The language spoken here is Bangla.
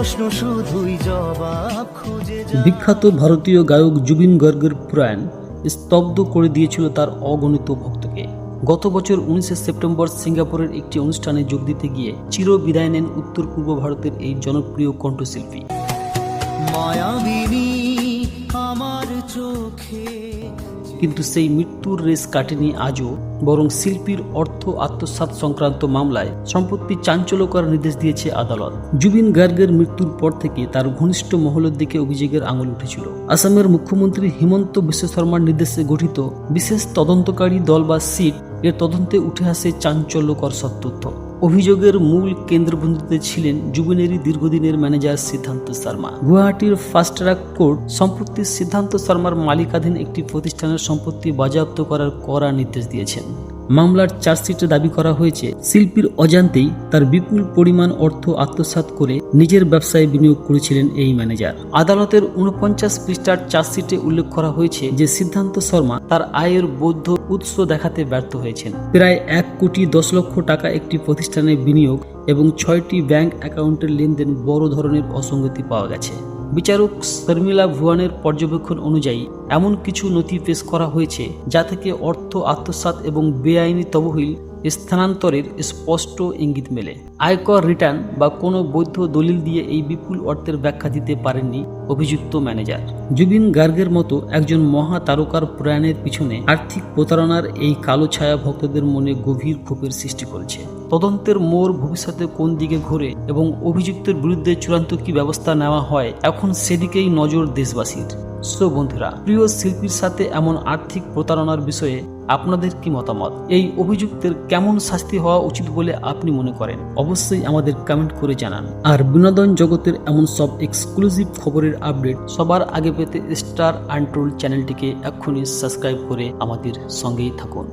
প্রশ্ন শুধুই জবাব খুঁজে যায়। বিখ্যাত ভারতীয় গায়ক জুবিন গার্গের প্রয়াণ স্তব্ধ করে দিয়েছিল তার অগণিত ভক্তকে। গত বছর 19 সেপ্টেম্বর সিঙ্গাপুরের একটি অনুষ্ঠানে যোগ দিতে গিয়ে চির বিদায় নেন উত্তর পূর্ব ভারতের এই জনপ্রিয় কণ্ঠশিল্পী। মায়াবিনী আমার চোখে, কিন্তু সেই মৃত্যুর রেশ কাটেনি আজও, বরং শিল্পীর অর্থ আত্মসাৎ সংক্রান্ত মামলায় সম্পত্তি চাঞ্চল্যকর নির্দেশ দিয়েছে আদালত। জুবিন গার্গের মৃত্যুর পর থেকে তার ঘনিষ্ঠ মহলের দিকে অভিযোগের আঙুল উঠেছিল। আসামের মুখ্যমন্ত্রী হিমন্ত বিশ্ব শর্মার নির্দেশে গঠিত বিশেষ তদন্তকারী দল বা সিট এর তদন্তে উঠে আসে চাঞ্চল্যকর সব তথ্য। অভিযোগের মূল কেন্দ্রবিন্দুতে ছিলেন জুবিনেরই দীর্ঘদিনের ম্যানেজার সিদ্ধান্ত শর্মা। গুয়াহাটির ফাস্ট ট্র্যাক কোর্ট সম্প্রতি সিদ্ধান্ত শর্মার মালিকাধীন একটি প্রতিষ্ঠানের সম্পত্তি বাজেয়াপ্ত করার কড়া নির্দেশ দিয়েছেন। মামলার চার্জশিটে দাবি করা হয়েছে, শিল্পীর অজান্তেই তার বিপুল পরিমাণ অর্থ আত্মসাৎ করে নিজের ব্যবসায় বিনিয়োগ করেছিলেন এই ম্যানেজার। আদালতের 49 পৃষ্ঠার চার্জশিটে উল্লেখ করা হয়েছে যে সিদ্ধান্ত শর্মা তার আয়ের বৈধ উৎস দেখাতে ব্যর্থ হয়েছেন। প্রায় 1 কোটি 10 লক্ষ টাকা একটি প্রতিষ্ঠানে বিনিয়োগ এবং 6টি ব্যাংক অ্যাকাউন্টের লেনদেন বড় ধরনের অসঙ্গতি পাওয়া গেছে। বিচারক শর্মিলা ভুয়ানের পর্যবেক্ষণ অনুযায়ী এমন কিছু নথি পেশ করা হয়েছে যা থেকে অর্থ আত্মসাৎ এবং বেআইনি তহবিল স্থানান্তরের স্পষ্ট ইঙ্গিত মেলে। আয়কর রিটার্ন বা কোনো বৈধ দলিল দিয়ে এই বিপুল অর্থের ব্যাখ্যা দিতে পারেননি অভিযুক্ত ম্যানেজার। জুবিন গার্গের মতো একজন মহা তারকার প্রয়াণের পিছনে আর্থিক প্রতারণার এই কালো ছায়া ভক্তদের মনে গভীর ক্ষোভের সৃষ্টি করেছে। তদন্তের মোড় ভবিষ্যতে কোন দিকে ঘোরে এবং অভিযুক্তের বিরুদ্ধে চূড়ান্ত কি ব্যবস্থা নেওয়া হয়, এখন সেদিকেই নজর দেশবাসীর। সো বন্ধুরা, প্রিয় শিল্পীর সাথে এমন আর্থিক প্রতারণার বিষয়ে আপনাদের কি মতামত? এই অভিযুক্তের কেমন শাস্তি হওয়া উচিত বলে আপনি মনে করেন? অবশ্যই আমাদের কমেন্ট করে জানান। আর বিনোদন জগতের এমন সব এক্সক্লুসিভ খবরের আপডেট সবার আগে পেতে স্টার আনটোল্ড চ্যানেলটিকে এক্ষুনি সাবস্ক্রাইব করে আমাদের সঙ্গেই থাকুন।